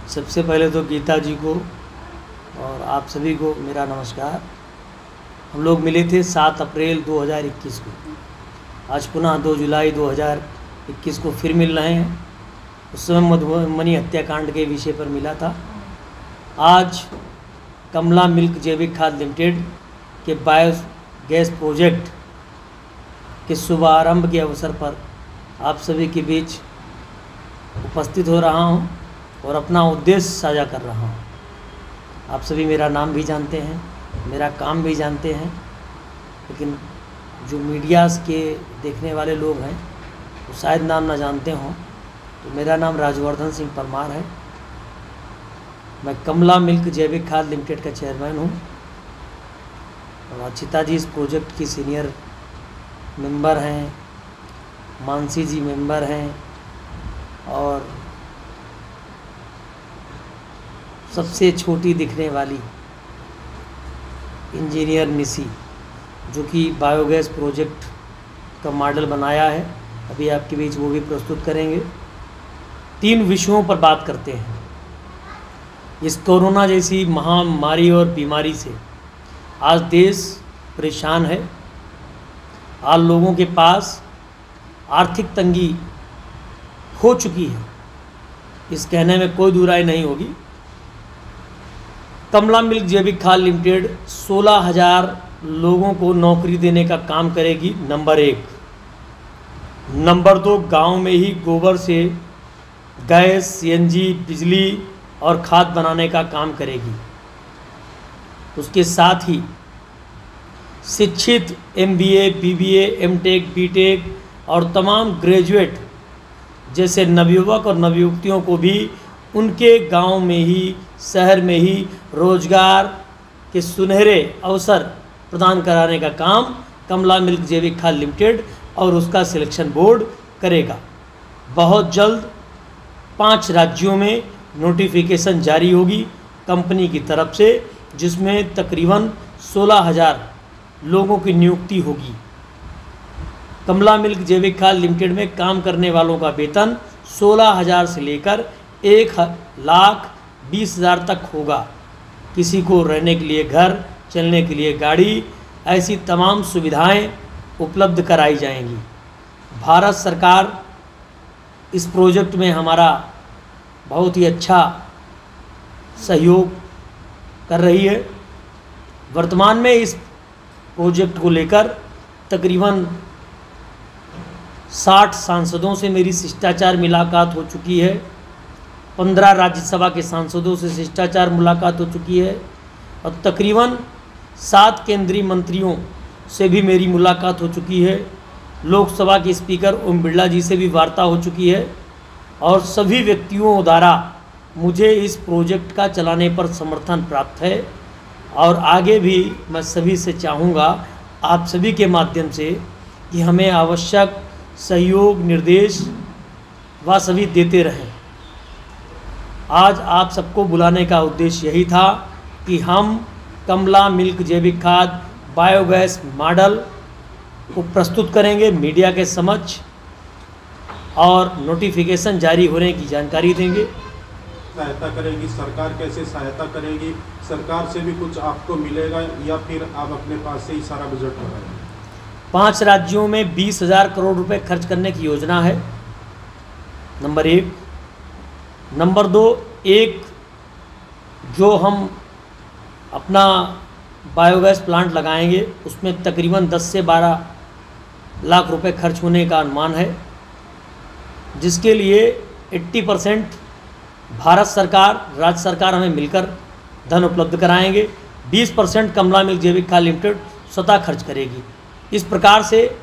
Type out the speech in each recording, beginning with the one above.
सबसे पहले तो गीता जी को और आप सभी को मेरा नमस्कार। हम लोग मिले थे 7 अप्रैल 2021 को। आज पुनः 2 जुलाई 2021 को फिर मिल रहे हैं। उस समय मधुबनी हत्याकांड के विषय पर मिला था। आज कमला मिल्क जैविक खाद लिमिटेड के बायोगैस प्रोजेक्ट के शुभारंभ के अवसर पर आप सभी के बीच उपस्थित हो रहा हूं और अपना उद्देश्य साझा कर रहा हूं। आप सभी मेरा नाम भी जानते हैं, मेरा काम भी जानते हैं, लेकिन जो मीडिया के देखने वाले लोग हैं वो शायद नाम ना जानते हों। तो मेरा नाम राजवर्धन सिंह परमार है। मैं कमला मिल्क जैविक खाद लिमिटेड का चेयरमैन हूँ और अचिता जी इस प्रोजेक्ट की सीनियर मेंबर हैं, मानसी जी मेंबर हैं और सबसे छोटी दिखने वाली इंजीनियर निशी, जो कि बायोगैस प्रोजेक्ट का मॉडल बनाया है, अभी आपके बीच वो भी प्रस्तुत करेंगे। 3 विषयों पर बात करते हैं। इस कोरोना जैसी महामारी और बीमारी से आज देश परेशान है। आज लोगों के पास आर्थिक तंगी हो चुकी है, इस कहने में कोई दुराई नहीं होगी। कमला मिल्क जैविक खाद लिमिटेड 16,000 लोगों को नौकरी देने का काम करेगी, नंबर 1। नंबर 2, गांव में ही गोबर से गैस, सीएनजी, बिजली और खाद बनाने का काम करेगी। उसके साथ ही शिक्षित एमबीए, बीबीए, एमटेक, बीटेक और तमाम ग्रेजुएट जैसे नवयुवक और नवयुवतियों को भी उनके गांव में ही, शहर में ही रोजगार के सुनहरे अवसर प्रदान कराने का काम कमला मिल्क जैविक खाद लिमिटेड और उसका सिलेक्शन बोर्ड करेगा। बहुत जल्द 5 राज्यों में नोटिफिकेशन जारी होगी कंपनी की तरफ से, जिसमें तकरीबन 16,000 लोगों की नियुक्ति होगी। कमला मिल्क जैविक खाद लिमिटेड में काम करने वालों का वेतन 16,000 से लेकर 1,20,000 तक होगा। किसी को रहने के लिए घर, चलने के लिए गाड़ी, ऐसी तमाम सुविधाएं उपलब्ध कराई जाएंगी। भारत सरकार इस प्रोजेक्ट में हमारा बहुत ही अच्छा सहयोग कर रही है। वर्तमान में इस प्रोजेक्ट को लेकर तकरीबन 60 सांसदों से मेरी शिष्टाचार मुलाकात हो चुकी है। 15 राज्यसभा के सांसदों से शिष्टाचार मुलाकात हो चुकी है और तकरीबन 7 केंद्रीय मंत्रियों से भी मेरी मुलाकात हो चुकी है। लोकसभा के स्पीकर ओम बिरला जी से भी वार्ता हो चुकी है और सभी व्यक्तियों द्वारा मुझे इस प्रोजेक्ट का चलाने पर समर्थन प्राप्त है और आगे भी मैं सभी से चाहूँगा, आप सभी के माध्यम से, कि हमें आवश्यक सहयोग, निर्देश व सभी देते रहें। आज आप सबको बुलाने का उद्देश्य यही था कि हम कमला मिल्क जैविक खाद बायोगैस मॉडल को प्रस्तुत करेंगे मीडिया के समक्ष और नोटिफिकेशन जारी होने की जानकारी देंगे। सहायता करेगी सरकार, कैसे सहायता करेगी? सरकार से भी कुछ आपको मिलेगा या फिर आप अपने पास से ही सारा बजट लगाएंगे? 5 राज्यों में 20,000 करोड़ रुपए खर्च करने की योजना है, नंबर 1। नंबर 2, एक जो हम अपना बायोगैस प्लांट लगाएंगे उसमें तकरीबन 10 से 12 लाख रुपए खर्च होने का अनुमान है, जिसके लिए 80% भारत सरकार, राज्य सरकार हमें मिलकर धन उपलब्ध कराएंगे। 20% कमला मिल्क जैविक खाद लिमिटेड स्वतः खर्च करेगी। इस प्रकार से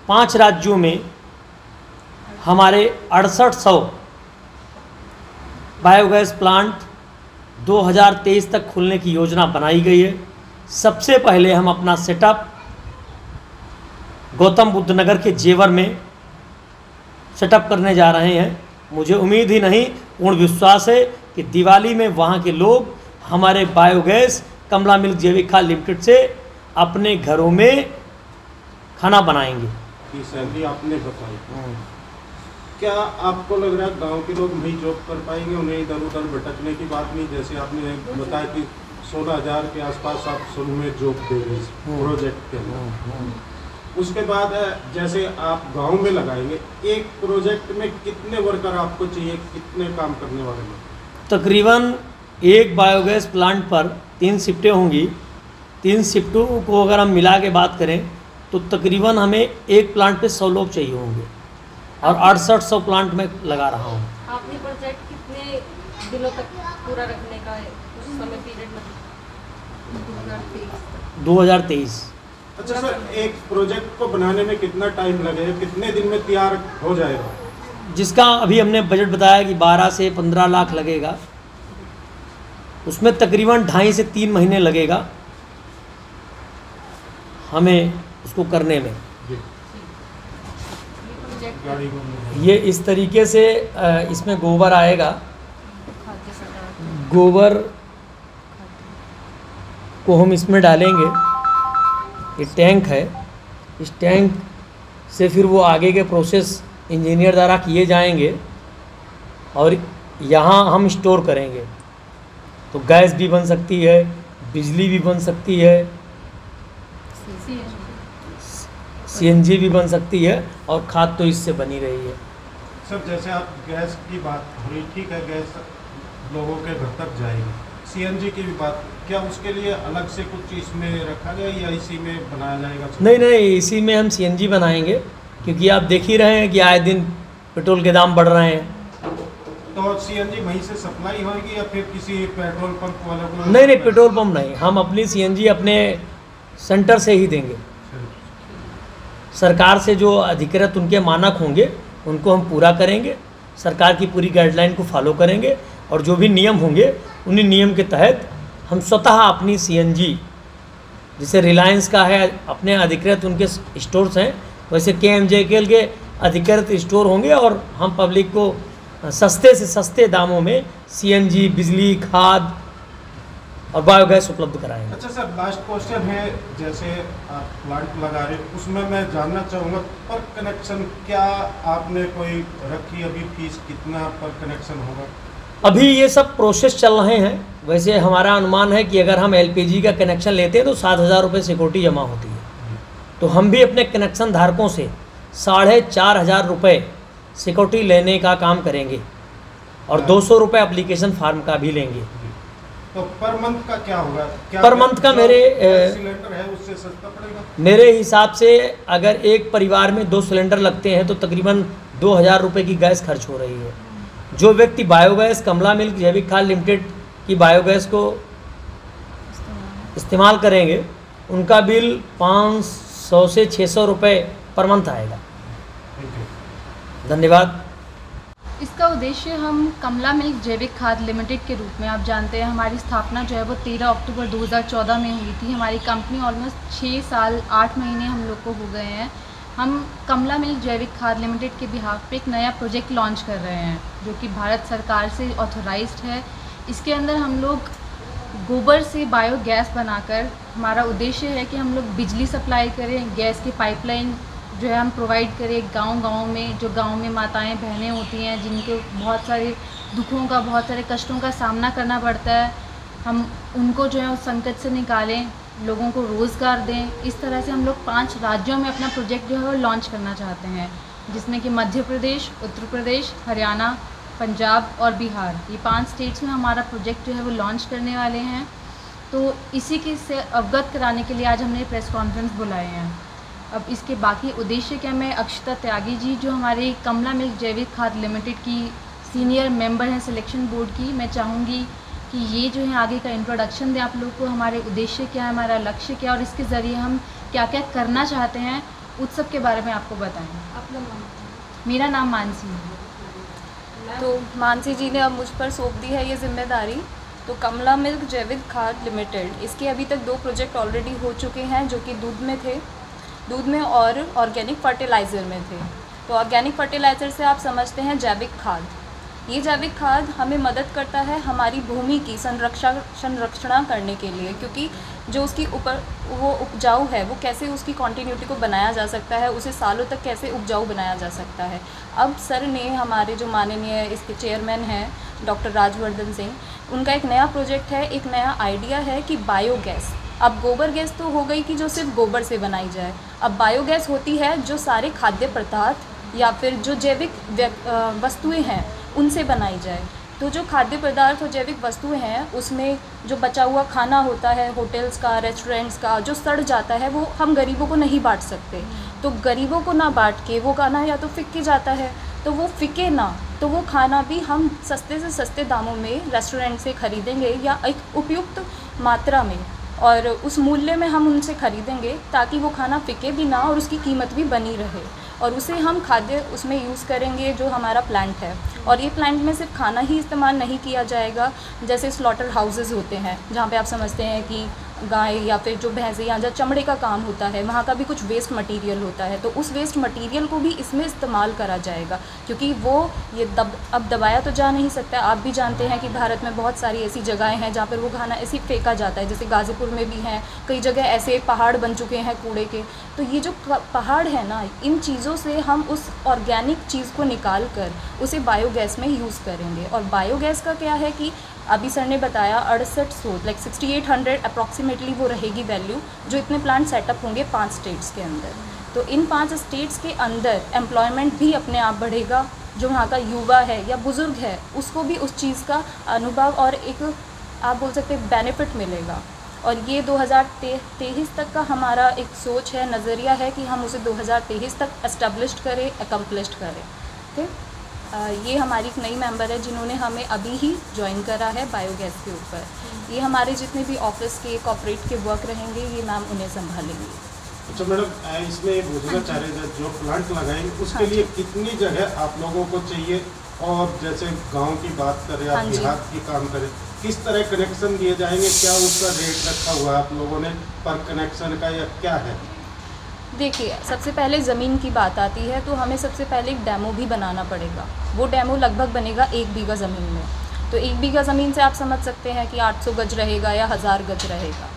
5 राज्यों में हमारे 6800 बायोगैस प्लांट 2023 तक खोलने की योजना बनाई गई है। सबसे पहले हम अपना सेटअप गौतम बुद्ध नगर के जेवर में सेटअप करने जा रहे हैं। मुझे उम्मीद ही नहीं, पूर्ण विश्वास है कि दिवाली में वहाँ के लोग हमारे बायोगैस कमला मिल्क जैविक खाद लिमिटेड से अपने घरों में खाना बनाएंगे। सैलरी आपने बताई, क्या आपको लग रहा है गांव के लोग नहीं जॉब कर पाएंगे, उन्हें इधर उधर भटकने की बात नहीं? जैसे आपने बताया कि 16,000 के आसपास आप शुरू में जॉब दे रहे प्रोजेक्ट के अंदर, उसके बाद जैसे आप गांव में लगाएंगे, एक प्रोजेक्ट में कितने वर्कर आपको चाहिए, कितने काम करने वाले लोग? तकरीबन एक बायोगैस प्लांट पर 3 शिफ्टें होंगी। 3 शिफ्टों को अगर हम मिला के बात करें तो तकरीबन हमें एक प्लांट पे 100 लोग चाहिए होंगे और 6800 प्लांट में लगा रहा हूँ। आपने प्रोजेक्ट कितने दिनों तक पूरा रखने का है, उस समय पीरियड में? 2023। अच्छा सर, एक प्रोजेक्ट को बनाने में कितना टाइम लगेगा, कितने दिन में तैयार हो जाएगा? जिसका अभी हमने बजट बताया कि 12 से 15 लाख लगेगा, उसमें तकरीबन 2.5 से 3 महीने लगेगा हमें उसको करने में। ये इस तरीके से इसमें गोबर आएगा। गोबर को हम इसमें डालेंगे, ये टैंक है, इस टैंक से फिर वो आगे के प्रोसेस इंजीनियर द्वारा किए जाएंगे और यहाँ हम स्टोर करेंगे। तो गैस भी बन सकती है, बिजली भी बन सकती है, सीएनजी भी बन सकती है और खाद तो इससे बनी रही है। सर जैसे आप गैस की बात हो रही, ठीक है, गैस लोगों के घर तक जाएगी, सीएनजी की भी बात, क्या उसके लिए अलग से कुछ इसमें रखा गया या इसी में बनाया जाएगा? नहीं, इसी में हम सीएनजी बनाएंगे, क्योंकि आप देख ही रहे हैं कि आए दिन पेट्रोल के दाम बढ़ रहे हैं। तो सीएनजी वहीं से सप्लाई होगी या फिर किसी पेट्रोल पंप वालों को? नहीं, पेट्रोल पंप नहीं, हम अपनी सीएनजी अपने सेंटर से ही देंगे। सरकार से जो अधिकृत उनके मानक होंगे उनको हम पूरा करेंगे, सरकार की पूरी गाइडलाइन को फॉलो करेंगे और जो भी नियम होंगे उन्हीं नियम के तहत हम स्वतः अपनी सीएनजी, जैसे रिलायंस का है अपने अधिकृत उनके स्टोर्स हैं, वैसे KMJKL के अधिकृत स्टोर होंगे और हम पब्लिक को सस्ते से सस्ते दामों में सीएनजी, बिजली, खाद और बायोगैस उपलब्ध कराएंगे। अच्छा सर, लास्ट क्वेश्चन है, जैसे आप प्लांट लगा रहे हैं उसमें मैं जानना चाहूँगा पर कनेक्शन क्या आपने कोई रखी, अभी फीस कितना पर कनेक्शन होगा? अभी ये सब प्रोसेस चल रहे हैं। वैसे हमारा अनुमान है कि अगर हम LPG का कनेक्शन लेते हैं तो 7,000 रुपये सिक्योरिटी जमा होती है, तो हम भी अपने कनेक्शन धारकों से 4,500 रुपये सिक्योरिटी लेने का काम करेंगे और 200 रुपये एप्लीकेशन फार्म का भी लेंगे। तो पर मंथ का क्या होगा? पर मंथ का मेरे सिलेंडर है उससे सस्ता पड़ेगा? मेरे हिसाब से अगर एक परिवार में 2 सिलेंडर लगते हैं तो तकरीबन 2,000 रुपये की गैस खर्च हो रही है। जो व्यक्ति बायोगैस कमला मिल्क जैविक खाद लिमिटेड की बायोगैस को इस्तेमाल करेंगे उनका बिल 500 से 600 रुपये पर मंथ आएगा। धन्यवाद। इसका उद्देश्य, हम कमला मिल्क जैविक खाद लिमिटेड के रूप में, आप जानते हैं हमारी स्थापना जो है वो 13 अक्टूबर 2014 में हुई थी। हमारी कंपनी ऑलमोस्ट 6 साल 8 महीने हम लोग को हो गए हैं। हम कमला मिल्क जैविक खाद लिमिटेड के बिहाफ पे एक नया प्रोजेक्ट लॉन्च कर रहे हैं जो कि भारत सरकार से ऑथोराइज्ड है। इसके अंदर हम लोग गोबर से बायोगैस बनाकर, हमारा उद्देश्य है कि हम लोग बिजली सप्लाई करें, गैस की पाइपलाइन जो है हम प्रोवाइड करें गांव-गांव में, जो गांव में माताएं बहनें होती हैं जिनको बहुत सारे दुखों का, बहुत सारे कष्टों का सामना करना पड़ता है, हम उनको जो है उस संकट से निकालें, लोगों को रोज़गार दें। इस तरह से हम लोग 5 राज्यों में अपना प्रोजेक्ट जो है वो लॉन्च करना चाहते हैं, जिसमें कि मध्य प्रदेश, उत्तर प्रदेश, हरियाणा, पंजाब और बिहार, ये 5 स्टेट्स में हमारा प्रोजेक्ट जो है वो लॉन्च करने वाले हैं। तो इसी के से अवगत कराने के लिए आज हमने प्रेस कॉन्फ्रेंस बुलाए हैं। अब इसके बाकी उद्देश्य क्या, मैं अक्षता त्यागी जी जो हमारे कमला मिल्क जैविक खाद लिमिटेड की सीनियर मेंबर हैं सिलेक्शन बोर्ड की, मैं चाहूँगी कि ये जो है आगे का इंट्रोडक्शन दें आप लोग को, हमारे उद्देश्य क्या है, हमारा लक्ष्य क्या और इसके ज़रिए हम क्या क्या करना चाहते हैं, उस सब के बारे में आपको बताएं। अपना नाम? मेरा नाम मानसी है। तो मानसी जी ने अब मुझ पर सौंप दी है ये जिम्मेदारी। तो कमला मिल्क जैविक खाद लिमिटेड, इसके अभी तक 2 प्रोजेक्ट ऑलरेडी हो चुके हैं जो कि दूध में और ऑर्गेनिक फर्टिलाइज़र में थे। तो ऑर्गेनिक फर्टिलाइज़र से आप समझते हैं जैविक खाद, ये जैविक खाद हमें मदद करता है हमारी भूमि की संरक्षण करने के लिए, क्योंकि जो उसकी ऊपर वो उपजाऊ है वो कैसे उसकी कॉन्टीन्यूटी को बनाया जा सकता है, उसे सालों तक कैसे उपजाऊ बनाया जा सकता है। अब सर ने, हमारे जो माननीय इसके चेयरमैन हैं डॉक्टर राजवर्धन सिंह, उनका एक नया प्रोजेक्ट है, एक नया आइडिया है कि बायोगैस। अब गोबर गैस तो हो गई कि जो सिर्फ गोबर से बनाई जाए, अब बायोगैस होती है जो सारे खाद्य पदार्थ या फिर जो जैविक वस्तुएं हैं उनसे बनाई जाए। तो जो खाद्य पदार्थ और जैविक वस्तुएं हैं उसमें जो बचा हुआ खाना होता है होटल्स का, रेस्टोरेंट्स का, जो सड़ जाता है वो हम गरीबों को नहीं बांट सकते। तो गरीबों को ना बांट के वो खाना या तो फिक जाता है, तो वो फिके ना, तो वो खाना भी हम सस्ते से सस्ते दामों में रेस्टोरेंट से ख़रीदेंगे या एक उपयुक्त मात्रा में और उस मूल्य में हम उनसे ख़रीदेंगे, ताकि वो खाना फिके भी ना और उसकी कीमत भी बनी रहे, और उसे हम खाद्य उसमें यूज़ करेंगे जो हमारा प्लांट है। और ये प्लांट में सिर्फ खाना ही इस्तेमाल नहीं किया जाएगा, जैसे स्लॉटर हाउसेस होते हैं जहाँ पे आप समझते हैं कि गाय या फिर जो भैंसें या जहाँ चमड़े का काम होता है वहाँ का भी कुछ वेस्ट मटेरियल होता है, तो उस वेस्ट मटेरियल को भी इसमें इस्तेमाल करा जाएगा, क्योंकि वो ये अब दबाया तो जा नहीं सकता। आप भी जानते हैं कि भारत में बहुत सारी ऐसी जगहें हैं जहाँ पर वो खाना ऐसे फेंका जाता है, जैसे गाज़ीपुर में भी हैं, कई जगह ऐसे पहाड़ बन चुके हैं कूड़े के। तो ये जो पहाड़ है ना, इन चीज़ों से हम उस ऑर्गेनिक चीज़ को निकाल कर उसे बायोगैस में यूज़ करेंगे। और बायोगैस का क्या है कि अभी सर ने बताया 6800 लाइक 6800 अप्रॉक्सीमेटली वो रहेगी वैल्यू, जो इतने प्लांट सेटअप होंगे 5 स्टेट्स के अंदर। तो इन 5 स्टेट्स के अंदर एम्प्लॉयमेंट भी अपने आप बढ़ेगा, जो वहाँ का युवा है या बुज़ुर्ग है उसको भी उस चीज़ का अनुभव और एक आप बोल सकते हैं बेनिफिट मिलेगा। और ये 2023 तक का हमारा एक सोच है, नज़रिया है कि हम उसे 2023 तक एस्टेब्लिश्ड करें, एकम्प्लिश्ड करें। ठीक, ये हमारी एक नई मेंबर है जिन्होंने हमें अभी ही ज्वाइन करा है बायोगैस के ऊपर। ये हमारे जितने भी ऑफिस के कॉर्पोरेट के वर्क रहेंगे ये मैम उन्हें संभालेंगी। अच्छा मैडम, इसमें पूछना चाह रहे थे, जो प्लांट लगाएंगे उसके लिए कितनी जगह आप लोगों को चाहिए, और जैसे गांव की बात करें, आप देहात की काम करें, किस तरह कनेक्शन दिए जाएंगे, क्या उसका रेट रखा हुआ है आप लोगों ने पर कनेक्शन का, या क्या है? देखिए, सबसे पहले ज़मीन की बात आती है तो हमें सबसे पहले एक डेमो भी बनाना पड़ेगा। वो डेमो लगभग बनेगा 1 बीघा ज़मीन में। तो 1 बीघा ज़मीन से आप समझ सकते हैं कि 800 गज रहेगा या 1000 गज रहेगा।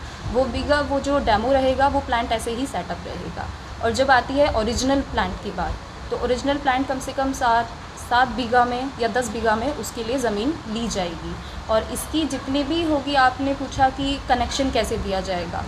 वो जो डेमो रहेगा वो प्लांट ऐसे ही सेटअप रहेगा। और जब आती है ओरिजिनल प्लांट की बात, तो ओरिजिनल प्लांट कम से कम 7 बीघा में या 10 बीघा में उसके लिए ज़मीन ली जाएगी। और इसकी जितनी भी होगी, आपने पूछा कि कनेक्शन कैसे दिया जाएगा।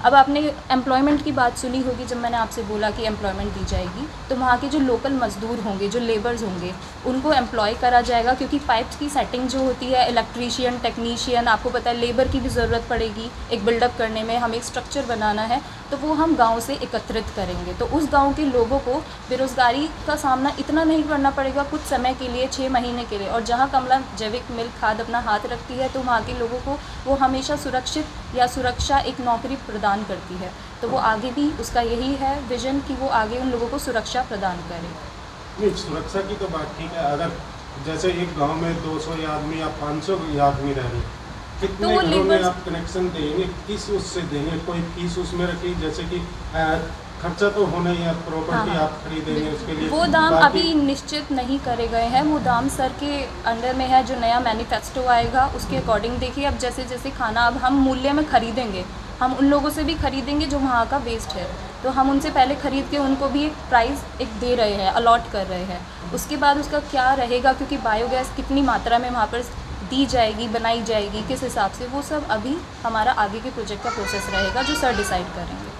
अब आपने एम्प्लॉयमेंट की बात सुनी होगी, जब मैंने आपसे बोला कि एम्प्लॉयमेंट दी जाएगी, तो वहाँ के जो लोकल मज़दूर होंगे, जो लेबर्स होंगे, उनको एम्प्लॉय करा जाएगा, क्योंकि पाइप्स की सेटिंग जो होती है, इलेक्ट्रीशियन, टेक्नीशियन, आपको पता है लेबर की भी ज़रूरत पड़ेगी एक बिल्डअप करने में, हमें एक स्ट्रक्चर बनाना है, तो वो हम गाँव से एकत्रित करेंगे। तो उस गाँव के लोगों को बेरोज़गारी का सामना इतना नहीं करना पड़ेगा कुछ समय के लिए, 6 महीने के लिए। और जहाँ कमला जैविक मिल्क खाद अपना हाथ रखती है, तो वहाँ के लोगों को वो हमेशा सुरक्षित या सुरक्षा एक नौकरी प्रदान करती है। तो वो आगे भी उसका यही है विजन कि वो आगे उन लोगों को सुरक्षा प्रदान करे। नहीं, सुरक्षा की तो बात ठीक है, अगर जैसे एक गांव में 200 आदमी या 500 आदमी रह रहे, कितने तो घरों में आप कनेक्शन देंगे, किस उससे देंगे, कोई फीस उसमें रखी, जैसे कि खर्चा तो होना ही है, प्रॉपर्टी आप खरीदेंगे उसके लिए वो दाम अभी निश्चित नहीं करे गए हैं, वो दाम सर के अंडर में है। जो नया मैनिफेस्टो आएगा उसके अकॉर्डिंग देखिए, अब जैसे जैसे खाना अब हम मूल्य में ख़रीदेंगे, हम उन लोगों से भी ख़रीदेंगे जो वहाँ का वेस्ट है, तो हम उनसे पहले ख़रीद के उनको भी एक प्राइस एक दे रहे हैं, अलॉट कर रहे हैं। उसके बाद उसका क्या रहेगा, क्योंकि बायोगैस कितनी मात्रा में वहाँ पर दी जाएगी, बनाई जाएगी, किस हिसाब से, वो सब अभी हमारा आगे के प्रोजेक्ट का प्रोसेस रहेगा जो सर डिसाइड करेंगे।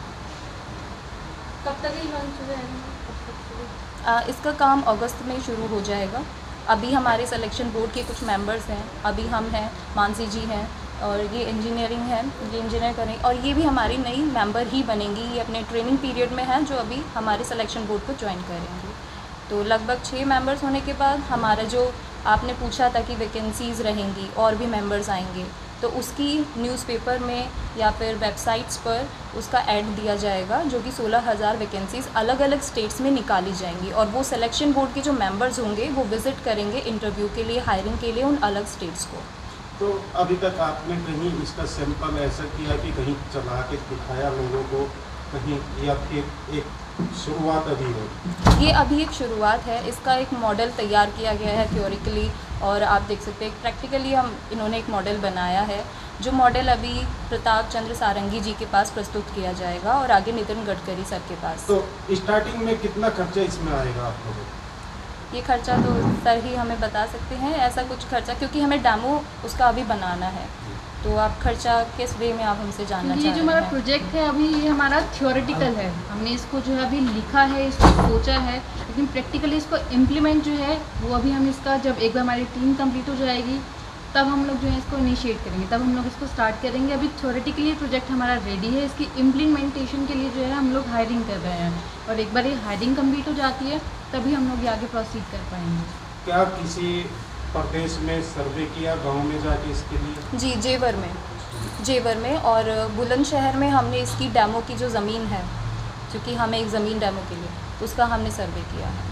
कब तक ये लॉन्च हो जाएगा? इसका काम अगस्त में शुरू हो जाएगा। अभी हमारे सिलेक्शन बोर्ड के कुछ मेंबर्स हैं, अभी हम हैं, मानसी जी हैं, और ये इंजीनियरिंग है, ये इंजीनियर करें, और ये भी हमारी नई मेंबर ही बनेंगी। ये अपने ट्रेनिंग पीरियड में हैं, जो अभी हमारे सिलेक्शन बोर्ड को ज्वाइन करेंगे। तो लगभग 6 मेंबर्स होने के बाद हमारा जो आपने पूछा था कि वैकेंसीज़ रहेंगी और भी मेंबर्स आएंगे, तो उसकी न्यूज़पेपर में या फिर वेबसाइट्स पर उसका ऐड दिया जाएगा, जो कि 16,000 वैकेंसीज़ अलग अलग स्टेट्स में निकाली जाएंगी। और वो सिलेक्शन बोर्ड के जो मेंबर्स होंगे वो विज़िट करेंगे इंटरव्यू के लिए, हायरिंग के लिए उन अलग स्टेट्स को। तो अभी तक आपने कहीं इसका सैंपल ऐसा किया कि कहीं चला के दिखाया लोगों को कहीं, या फिर एक शुरुआत अभी हो? ये अभी एक शुरुआत है, इसका एक मॉडल तैयार किया गया है थ्योरिकली, और आप देख सकते हैं प्रैक्टिकली इन्होंने एक मॉडल बनाया है, जो मॉडल अभी प्रताप चंद्र सारंगी जी के पास प्रस्तुत किया जाएगा और आगे नितिन गडकरी सर के पास। तो स्टार्टिंग में कितना खर्चा इसमें आएगा आप लोगों को? ये खर्चा तो सर ही हमें बता सकते हैं, ऐसा कुछ खर्चा, क्योंकि हमें डेमो उसका अभी बनाना है। तो आप खर्चा किस वे में आप हमसे जानना चाह रहे हैं? ये जो हमारा प्रोजेक्ट है अभी ये हमारा थियोरेटिकल है, हमने इसको जो है अभी लिखा है, इसको सोचा है, लेकिन प्रैक्टिकली इसको इम्प्लीमेंट जो है वो अभी हम इसका जब एक बार हमारी टीम कंप्लीट हो जाएगी तब हम लोग जो है इसको इनिशिएट करेंगे, तब हम लोग इसको स्टार्ट करेंगे। अभी थ्योरेटिकली प्रोजेक्ट हमारा रेडी है, इसकी इम्प्लीमेंटेशन के लिए जो है हम लोग हायरिंग कर रहे हैं और एक बार ये हायरिंग कंप्लीट हो जाती है तभी हम लोग ये आगे प्रोसीड कर पाएंगे। क्या किसी प्रदेश में सर्वे किया गांव में जाके इसके लिए? जी, जेवर में और बुलंदशहर में हमने इसकी डेमो की जो ज़मीन है, क्योंकि हमें एक ज़मीन डेमो के लिए उसका हमने सर्वे किया है।